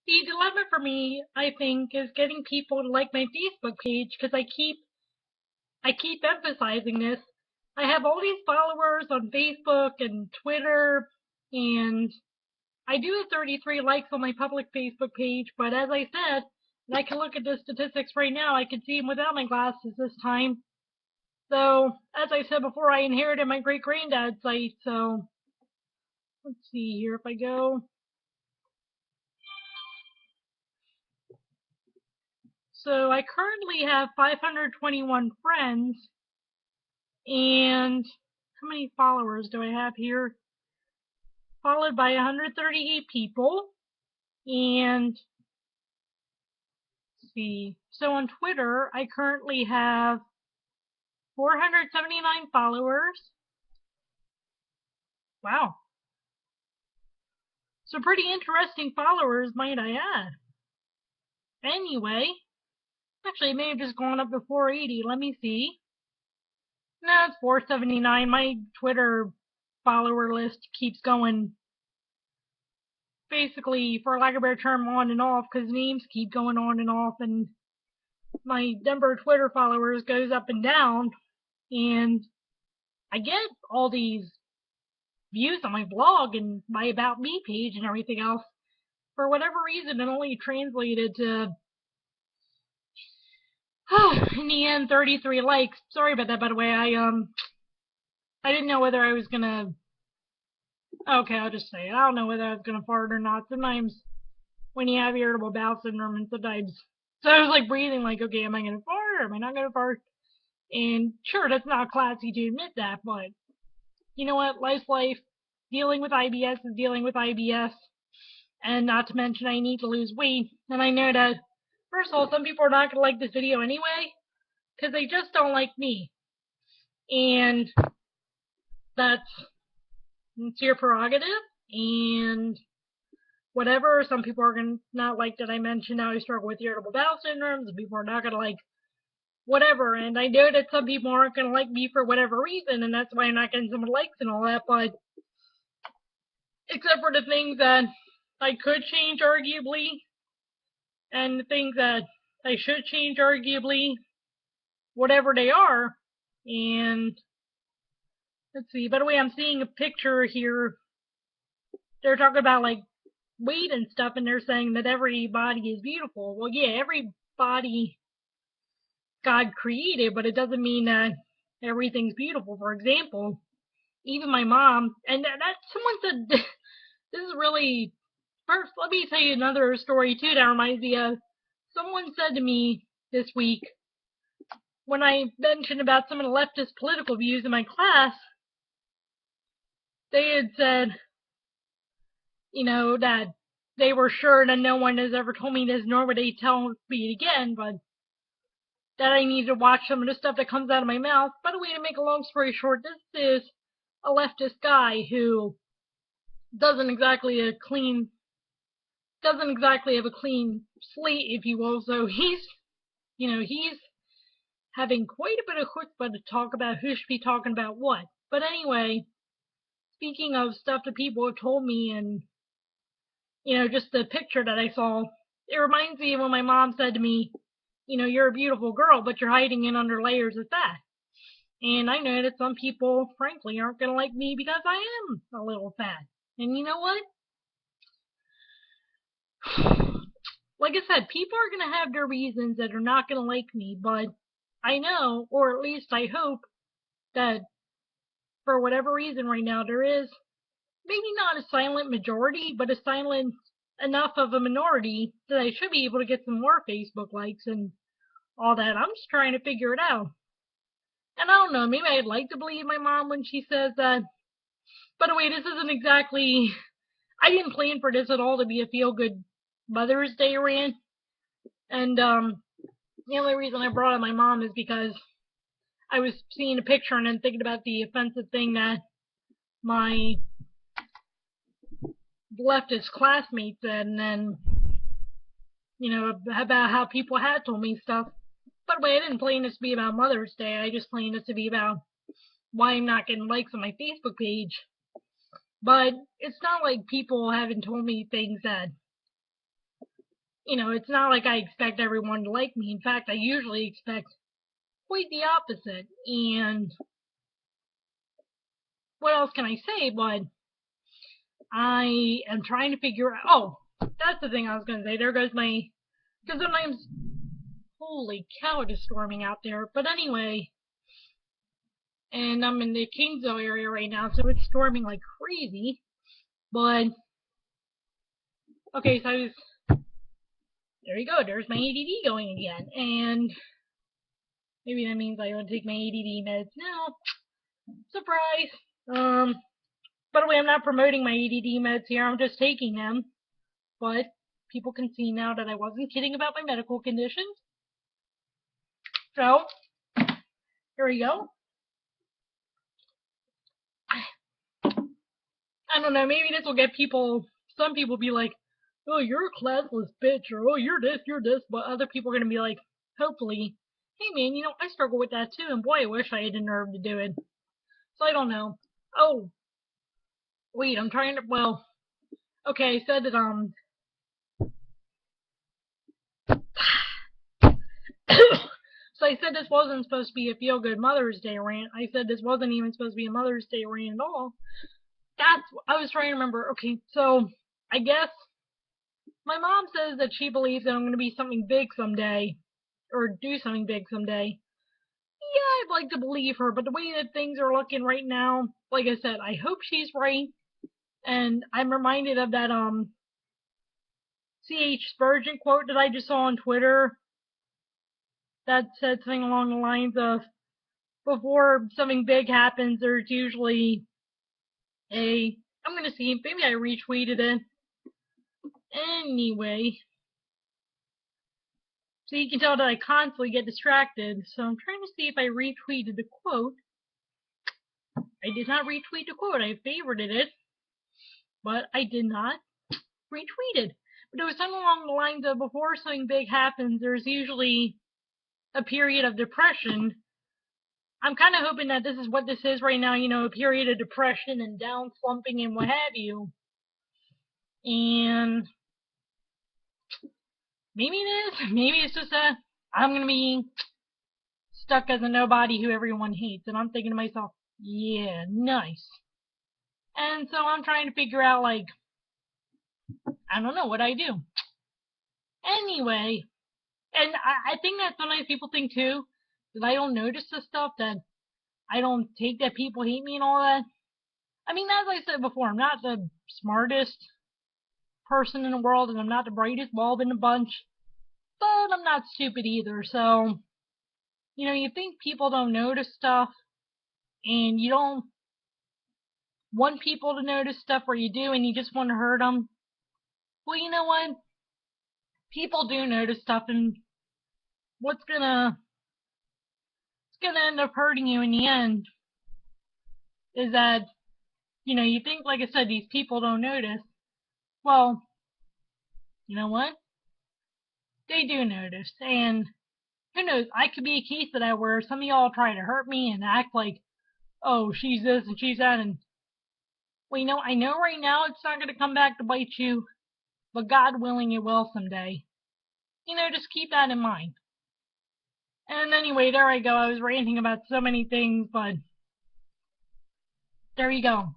The dilemma for me, I think, is getting people to like my Facebook page because I keep emphasizing this. I have all these followers on Facebook and Twitter, and I do have 33 likes on my public Facebook page, but as I said, and I can look at the statistics right now, I can see them without my glasses this time. So, as I said before, I inherited my great granddad's site, so let's see here if I go. So, I currently have 521 friends, and how many followers do I have here? Followed by 138 people, and let's see. So, on Twitter, I currently have 479 followers. Wow. So pretty interesting followers, might I add. Anyway, actually, it may have just gone up to 480. Let me see. No, it's 479. My Twitter follower list keeps going, basically, for lack of a better term, on and off, because names keep going on and off, and my number of Twitter followers goes up and down, and I get all these views on my blog and my About Me page and everything else. For whatever reason, it only translated to in the end, 33 likes. Sorry about that, by the way. I didn't know whether I was gonna. Okay, I'll just say it. I don't know whether I was gonna fart or not. Sometimes when you have irritable bowel syndrome, and sometimes so I was like breathing, like, okay, am I gonna fart or am I not gonna fart? And sure, that's not classy to admit that, but you know what? Life's life. Dealing with IBS is dealing with IBS, and not to mention I need to lose weight, and I know that. First of all, some people are not gonna like this video anyway, because they just don't like me. And that's it's your prerogative, and whatever. Some people are gonna not like that I mentioned how I struggle with irritable bowel syndrome. Some people are not gonna like whatever, and I know that some people aren't gonna like me for whatever reason, and that's why I'm not getting some likes and all that. But except for the things that I could change arguably, and the things that I should change arguably, whatever they are, and let's see. By the way, I'm seeing a picture here. They're talking about like weight and stuff, and they're saying that every body is beautiful. Well, yeah, every body God created, but it doesn't mean that everything's beautiful. For example, even my mom, and that someone said this is really first. Let me tell you another story too that reminds me of. Someone said to me this week when I mentioned about some of the leftist political views in my class, they had said, that they were sure that no one has ever told me this, nor would they tell me it again, but that I need to watch some of the stuff that comes out of my mouth. By the way, to make a long story short, this is a leftist guy who doesn't exactly a clean doesn't exactly have a clean slate, if you will. So he's having quite a bit of chutzpah to talk about who should be talking about what. But anyway, speaking of stuff that people have told me, and just the picture that I saw, it reminds me of when my mom said to me, you're a beautiful girl, but you're hiding in under layers of fat. And I know that some people, frankly, aren't going to like me because I am a little fat. And you know what? Like I said, people are going to have their reasons that are not going to like me, but I know, or at least I hope, that for whatever reason right now there is maybe not a silent majority, but a silent enough of a minority that I should be able to get some more Facebook likes and all that. I'm just trying to figure it out. And I don't know, maybe I'd like to believe my mom when she says that. By the way, this isn't exactly, I didn't plan for this at all to be a feel good Mother's Day rant. And the only reason I brought up my mom is because I was seeing a picture and then thinking about the offensive thing that my leftist classmates said, and then, about how people had told me stuff. By the way, I didn't plan this to be about Mother's Day. I just planned this to be about why I'm not getting likes on my Facebook page. But it's not like people haven't told me things that It's not like I expect everyone to like me. In fact, I usually expect quite the opposite. And what else can I say? But I am trying to figure out. Oh, that's the thing I was going to say. There goes my. Because sometimes. Holy cow, it is storming out there. But anyway. And I'm in the Kingsville area right now, so it's storming like crazy. But. Okay, so I was. There you go. There's my ADD going again. And. Maybe that means I want to take my ADD meds now. Surprise! By the way, I'm not promoting my ADD meds here, I'm just taking them. But people can see now that I wasn't kidding about my medical conditions. So, here we go. I don't know, maybe this will get some people be like, oh, you're a classless bitch, or oh, you're this, but other people are going to be like, hopefully, hey man, I struggle with that too, and boy, I wish I had the nerve to do it. So I don't know. Oh, wait, I'm trying to, well, okay, I said that, so I said this wasn't supposed to be a feel-good Mother's Day rant. I said this wasn't even supposed to be a Mother's Day rant at all. I was trying to remember. Okay, so I guess my mom says that she believes that I'm going to be something big someday, or do something big someday. Yeah, I'd like to believe her, but the way that things are looking right now, like I said, I hope she's right. And I'm reminded of that C.H. Spurgeon quote that I just saw on Twitter that said something along the lines of, before something big happens, there's usually I'm gonna see, maybe I retweeted it. Anyway, so you can tell that I constantly get distracted. So I'm trying to see if I retweeted the quote. I did not retweet the quote. I favorited it, but I did not retweet it. But it was something along the lines of, before something big happens, there's usually a period of depression. I'm kind of hoping that this is what this is right now, a period of depression and down slumping and what have you. And maybe it is. Maybe it's just that I'm going to be stuck as a nobody who everyone hates. And I'm thinking to myself, yeah, nice. And so I'm trying to figure out, like, I don't know what I do. Anyway, and I think that sometimes people think too that I don't notice this stuff, that I don't take that people hate me and all that. I mean, as I said before, I'm not the smartest person in the world, and I'm not the brightest bulb in the bunch, but I'm not stupid either. So, you think people don't notice stuff, and you don't want people to notice stuff, or you do, and you just want to hurt them. Well, you know what? People do notice stuff, and what's gonna end up hurting you in the end is that, you think, like I said, these people don't notice. Well, you know what? They do notice, and who knows? I could be a case of that where some of y'all try to hurt me and act like, oh, she's this and she's that, and well, I know right now it's not gonna come back to bite you, but God willing, it will someday. Just keep that in mind. And anyway, there I go. I was ranting about so many things, but there you go.